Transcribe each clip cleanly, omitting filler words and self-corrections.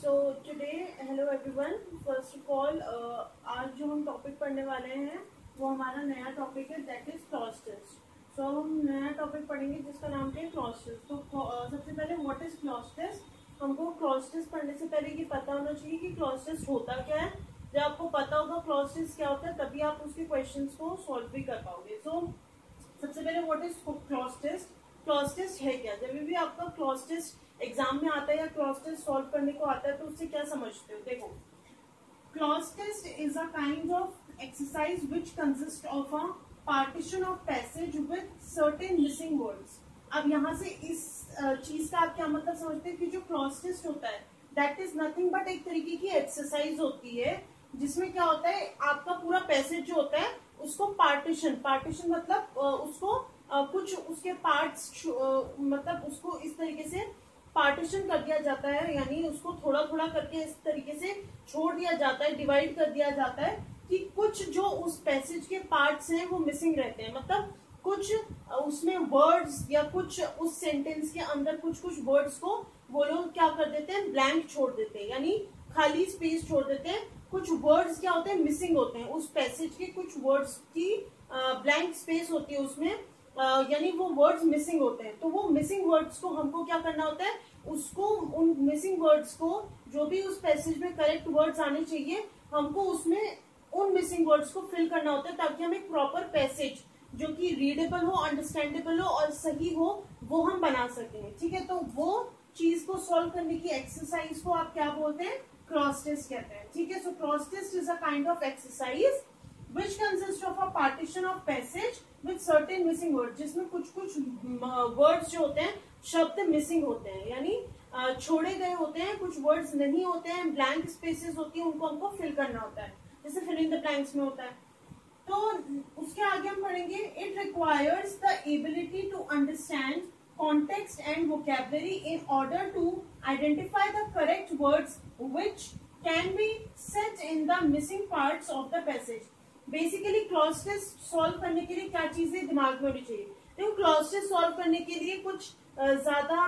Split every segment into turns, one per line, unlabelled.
So today hello everyone. First of all आज जो हम टॉपिक पढ़ने वाले हैं वो हमारा नया टॉपिक है, दैट इज क्लॉज टेस्ट। सो हम नया टॉपिक पढ़ेंगे जिसका नाम है क्लॉज टेस्ट। तो सबसे पहले व्हाट इज क्लॉज टेस्ट। हमको क्लॉज टेस्ट पढ़ने से पहले ये पता होना चाहिए कि क्लॉज टेस्ट होता क्या है। जब आपको पता होगा क्लॉज टेस्ट क्या होता है तभी आप उसके क्वेश्चंस को सॉल्व भी कर पाओगे। सो सबसे पहले what is cloze test. Cloze test है क्या। जब भी आपका क्लॉज टेस्ट एग्जाम में आता है या क्लॉज टेस्ट सॉल्व करने को आता है तो उससे क्या समझते हो। देखो, cloze test is a kind of exercise which consist of a partition of passage with certain missing words. अब यहाँ से इस चीज का आप क्या मतलब समझते हैं कि जो क्लॉज टेस्ट होता है दैट इज नथिंग बट एक तरीके की एक्सरसाइज होती है जिसमें क्या होता है, आपका पूरा पैसेज जो होता है उसको पार्टीशन मतलब उसको कुछ उसके पार्ट्स मतलब उसको इस तरीके से पार्टीशन कर दिया जाता है, यानी उसको थोड़ा थोड़ा करके इस तरीके से छोड़ दिया जाता है, डिवाइड कर दिया जाता है कि कुछ जो उस पैसेज के पार्ट्स हैं वो मिसिंग रहते हैं। मतलब कुछ उसमें वर्ड्स या कुछ उस सेंटेंस के अंदर कुछ वर्ड्स को वो लोग क्या कर देते हैं, ब्लैंक छोड़ देते हैं, यानी खाली स्पेस छोड़ देते हैं। कुछ वर्ड्स क्या होते हैं, मिसिंग होते हैं। उस पैसेज के कुछ वर्ड्स की ब्लैंक स्पेस होती है उसमें, यानी वो वर्ड्स मिसिंग होते हैं। तो वो मिसिंग वर्ड्स को हमको क्या करना होता है, उसको उन मिसिंग वर्ड्स को जो भी उस पैसेज में करेक्ट वर्ड्स आने चाहिए हमको उसमें उन मिसिंग वर्ड्स को फिल करना होता है ताकि हम एक प्रॉपर पैसेज जो कि रीडेबल हो, अंडरस्टैंडेबल हो और सही हो वो हम बना सकें। ठीक है, तो वो चीज को सॉल्व करने की एक्सरसाइज को आप क्या बोलते हैं, क्रॉस टेस्ट कहते हैं। ठीक है, so cross test is a kind of exercise which consists of a partition of passage with certain missing words, जिसमें कुछ वर्ड्स जो होते हैं शब्द मिसिंग होते हैं, यानी छोड़े गए होते हैं, कुछ वर्ड्स नहीं होते हैं, ब्लैंक स्पेसेस होती है, उनको हमको फिल करना होता है, जैसे फिल इन द ब्लैंक्स में होता है। तो उसके आगे हम पढ़ेंगे, it requires the ability to understand context and vocabulary in order to identify the correct words which can be set in the missing parts of the passage. Basically cloze test solve करने के लिए क्या चीजें दिमाग में होनी चाहिए। देखो, क्लॉज टेस्ट सॉल्व करने के लिए कुछ ज्यादा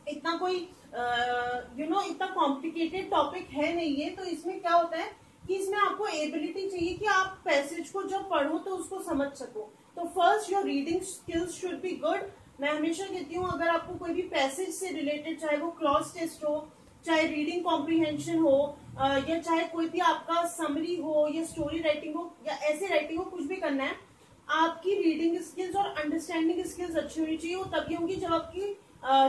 इतना कोई इतना कॉम्प्लिकेटेड टॉपिक है नहीं है। तो इसमें क्या होता है कि इसमें आपको एबिलिटी चाहिए कि आप पैसेज को जब पढ़ो तो उसको समझ सको। तो first your reading skills should be good. मैं हमेशा कहती हूँ अगर आपको कोई भी पैसेज से रिलेटेड, चाहे वो क्लॉज टेस्ट हो, चाहे रीडिंग कॉम्प्रीहेंशन हो, या चाहे कोई भी आपका समरी हो या स्टोरी राइटिंग हो या ऐसे राइटिंग हो, कुछ भी करना है, आपकी रीडिंग स्किल्स और अंडरस्टैंडिंग स्किल्स अच्छी होनी चाहिए। वो तभी होंगी जब आपकी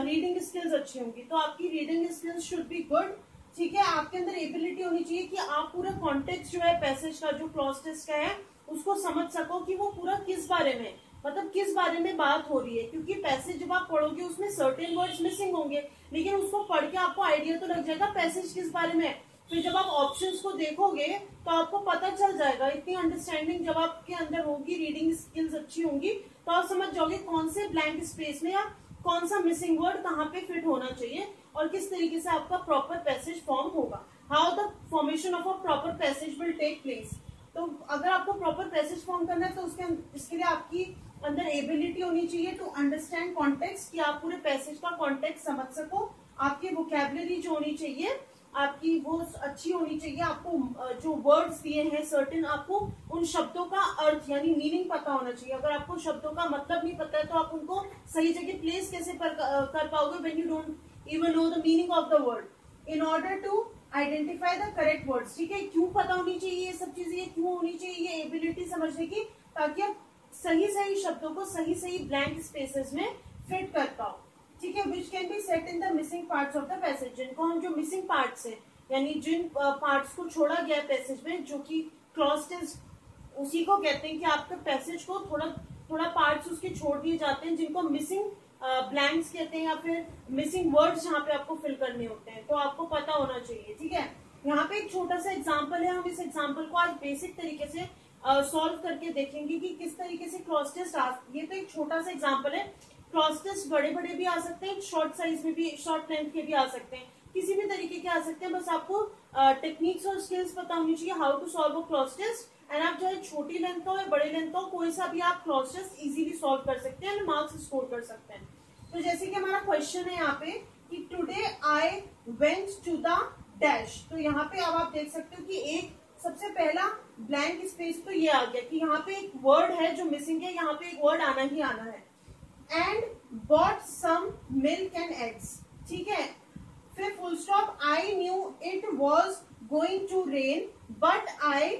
रीडिंग स्किल्स अच्छी होंगी। तो आपकी reading skills should be good. ठीक है, आपके अंदर एबिलिटी होनी चाहिए कि आप पूरा कॉन्टेक्स्ट जो है पैसेज का, जो क्लॉज टेस्ट का है, उसको समझ सको कि वो पूरा किस बारे में, मतलब किस बारे में बात हो रही है। क्योंकि पैसेज जब आप पढ़ोगे उसमें सर्टेन वर्ड्स मिसिंग होंगे, लेकिन उसको पढ़ के आपको आइडिया तो लग जाएगा पैसेज किस बारे में है। फिर जब आप ऑप्शंस को देखोगे तो आपको पता चल जाएगा। इतनी अंडरस्टैंडिंग जब आपके अंदर होगी, रीडिंग स्किल्स अच्छी होंगी, तो आप समझ जाओगे कौन से ब्लैंक स्पेस में या कौन सा मिसिंग वर्ड कहाँ पे फिट होना चाहिए और किस तरीके से आपका प्रॉपर पैसेज फॉर्म होगा। How the formation of a proper passage will take place. तो अगर आपको प्रॉपर पैसेज फॉर्म करना है तो इसके लिए आपकी अंदर एबिलिटी होनी चाहिए टू अंडरस्टैंड कॉन्टेक्स्ट, कि आप पूरे पैसेज का कॉन्टेक्स्ट समझ सको। आपकी वोकैबुलरी जो होनी चाहिए आपकी वो अच्छी होनी चाहिए। आपको जो वर्ड्स दिए हैं सर्टेन, आपको उन शब्दों का अर्थ यानी मीनिंग पता होना चाहिए। अगर आपको शब्दों का मतलब नहीं पता है तो आप उनको सही जगह प्लेस कैसे कर पाओगे when you don't even know the meaning of the word. In order to identify the correct words. ठीक है, क्यों पता होनी चाहिए ये सब चीजें, क्यों होनी चाहिए ये एबिलिटी समझने की, ताकि आप सही शब्दों को सही ब्लैंक स्पेसेस में फिट कर पाओ। ठीक है, which can be set in the missing parts of the passage. जिनको हम जो मिसिंग पार्ट्स है, यानी जिन पार्ट्स को छोड़ा गया है पैसेज में, जो कि क्लॉज टेस्ट उसी को कहते हैं कि आपके पैसेज को थोड़ा पार्ट्स उसके छोड़ दिए जाते हैं, जिनको मिसिंग ब्लैंक्स कहते हैं या फिर मिसिंग वर्ड्स जहाँ पे आपको फिल करने होते हैं। तो आपको पता होना चाहिए। ठीक है, यहाँ पे एक छोटा सा एग्जाम्पल है, हम इस एग्जाम्पल को आज बेसिक तरीके से सॉल्व करके देखेंगे कि किस तरीके से क्लॉज टेस्ट ये तो एक छोटा सा एग्जाम्पल है। क्लॉज टेस्ट बड़े भी आ सकते हैं, शॉर्ट साइज में भी, शॉर्ट लेंथ के भी आ सकते हैं, किसी भी तरीके के आ सकते हैं। बस आपको टेक्निक्स और स्किल्स पता होनी चाहिए how to solve a cloze test. And आप चाहे छोटी लेंथ का हो या बड़े लेंथ का हो, कोई सा भी आप क्लॉज टेस्ट इजीली सॉल्व कर सकते हैं, मार्क्स स्कोर कर सकते हैं। तो जैसे कि हमारा क्वेश्चन है यहाँ पे कि today I went to the dash. तो यहाँ पे अब आप देख सकते हो कि एक सबसे पहला ब्लैंक स्पेस तो ये आ गया कि यहाँ पे एक वर्ड है जो मिसिंग है, यहाँ पे एक वर्ड आना ही आना है। And bought some milk and eggs, ठीक है। फिर full stop, I knew it was going to rain but I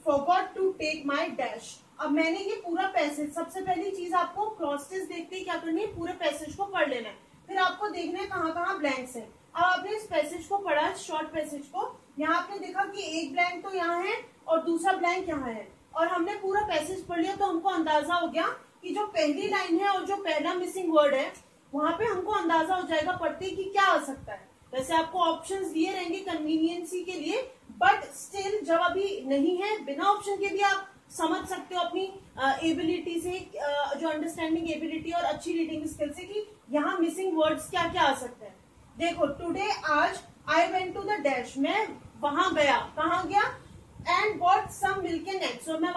forgot to take my dash. अब मैंने ये पूरा पैसेज, सबसे पहली चीज आपको क्लॉस्टिस देखते ही क्या करनी है, पूरे पैसेज को पढ़ लेना है। फिर आपको देखना है कहाँ कहाँ ब्लैंक्स हैं। अब आपने इस पैसेज को पढ़ा, शॉर्ट पैसेज को, यहाँ आपने देखा कि एक ब्लैंक तो यहाँ है और दूसरा ब्लैंक यहाँ है, और हमने पूरा पैसेज पढ़ लिया। तो हमको अंदाजा हो गया कि जो पहली लाइन है और जो पहला मिसिंग वर्ड है, वहां पे हमको अंदाजा हो जाएगा पढ़ते कि क्या आ सकता है। वैसे आपको ऑप्शंस दिए रहेंगे कन्वीनियंसी के लिए, बट स्टिल जब अभी नहीं है, बिना ऑप्शन के भी आप समझ सकते हो अपनी एबिलिटी से, जो अंडरस्टैंडिंग एबिलिटी और अच्छी रीडिंग स्किल से, कि यहाँ मिसिंग वर्ड्स क्या क्या आ सकते हैं। देखो, टुडे, आज, I went to the dash, मैं वहां गया, कहाँ गया, and bought some milk and eggs, और मैं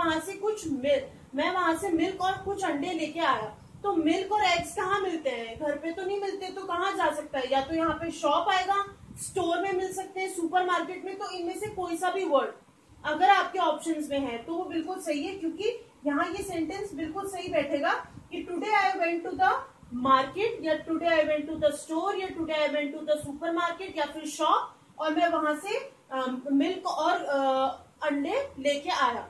वहां से मिल्क और कुछ अंडे लेके आया। तो मिल्क और एग्स कहाँ मिलते हैं, घर पे तो नहीं मिलते, तो कहाँ जा सकता है, या तो यहाँ पे शॉप आएगा, स्टोर में मिल सकते हैं, सुपरमार्केट में। तो इनमें से कोई सा भी वर्ड अगर आपके ऑप्शंस में है तो वो बिल्कुल सही है, क्योंकि यहाँ ये सेंटेंस बिल्कुल सही बैठेगा कि today I went to the market, या today I went to the store, या today I went to the supermarket, या फिर शॉप, और मैं वहां से मिल्क और अंडे लेके आया।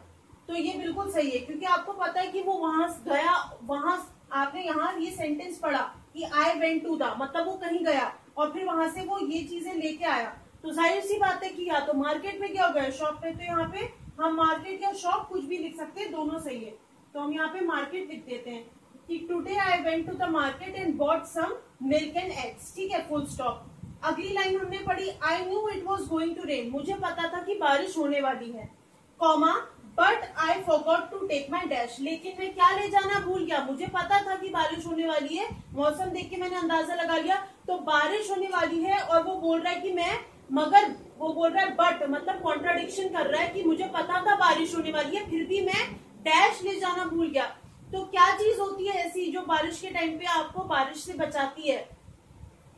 तो ये बिल्कुल सही है, क्योंकि आपको पता है कि वो वहां गया, वहां आपने यहाँ ये सेंटेंस पढ़ा कि आई वेंट टू द, मतलब वो कहीं गया और फिर वहां से वो ये चीजें लेके आया। तो जाहिर सी बात है कि या तो मार्केट में गया होगा, शॉप पे, तो यहाँ पे हम मार्केट या शॉप कुछ भी लिख सकते हैं, दोनों सही है। तो हम यहाँ पे मार्केट लिख देते हैं कि today I went to the market and bought some milk and eggs, ठीक है, फुल स्टॉप। अगली लाइन हमने पढ़ी, I knew it was going to rain, मुझे पता था कि बारिश होने वाली है, comma, but I forgot to take my dash, लेकिन मैं क्या ले जाना भूल गया, मुझे पता था कि बारिश होने वाली है, मौसम देख के मैंने अंदाजा लगा लिया, तो बारिश होने वाली है, और वो बोल रहा है कि मैं, मगर वो बोल रहा है बट, मतलब कॉन्ट्राडिक्शन कर रहा है कि मुझे पता था बारिश होने वाली है, फिर भी मैं डैश ले जाना भूल गया। तो क्या चीज होती है ऐसी जो बारिश के टाइम पे आपको बारिश से बचाती है,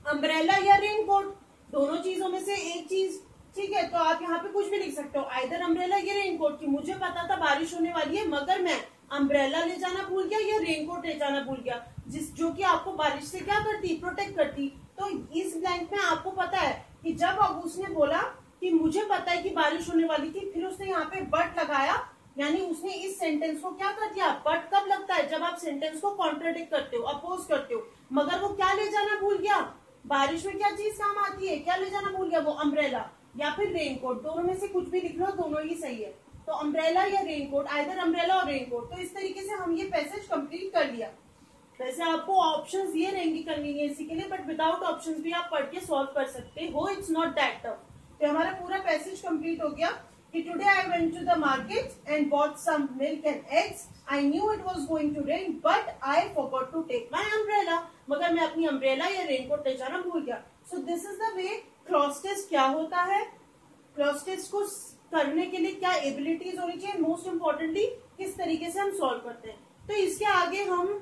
अम्ब्रेला या रेनकोट, दोनों चीजों में से एक चीज, ठीक है। तो आप यहाँ पे कुछ भी लिख सकते हो, आइदर अम्ब्रेला या रेनकोट, की मुझे पता था बारिश होने वाली है मगर मैं अम्ब्रेला ले जाना भूल गया या रेनकोट ले जाना भूल गया, जो कि आपको बारिश से क्या करती, प्रोटेक्ट करती। तो इस ब्लैंक में आपको पता है कि जब अब उसने बोला कि मुझे पता है कि बारिश होने वाली थी, फिर उसने यहाँ पे बट लगाया, यानी उसने इस सेंटेंस को क्या कर दिया, बट कब लगता है, जब आप सेंटेंस को कॉन्ट्राडिक्ट करते हो, अपोज करते हो। मगर वो क्या ले जाना भूल गया, बारिश में क्या चीज काम आती है, क्या ले जाना भूल गया, वो अम्ब्रेला या फिर रेनकोट, दोनों में से कुछ भी लिख लो, दोनों ही सही है। तो अम्ब्रेला या रेनकोट, आइदर अम्ब्रेला और रेनकोट। तो इस तरीके से हम ये पैसेज कंप्लीट कर लिया। वैसे आपको ऑप्शंस दिए रहेंगे कन्वीनियंसी के लिए, बट विदाउट ऑप्शंस भी आप पढ़ के सॉल्व कर सकते हो, इट्स नॉट दैट टफ। तो हमारा पूरा पैसेज कंप्लीट हो गया कि today I went to the market and bought some milk and eggs, I knew it was going to rain but I forgot to take my umbrella, मगर मैं अपनी umbrella या रेनकोट ले जाना भूल गया। So this is the way cloze test क्या होता है, क्लॉज टेस्ट को करने के लिए क्या एबिलिटीज होनी चाहिए, मोस्ट इम्पोर्टेंटली किस तरीके से हम सॉल्व करते हैं। तो इसके आगे हम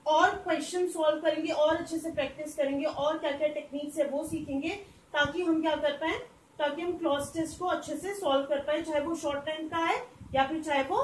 और क्वेश्चन सॉल्व करेंगे, और अच्छे से प्रैक्टिस करेंगे, और क्या क्या टेक्निक्स है वो सीखेंगे, ताकि हम क्या कर पाए, ताकि हम क्लॉज टेस्ट को अच्छे से सॉल्व कर पाए, चाहे वो शॉर्ट टाइम का है या फिर चाहे वो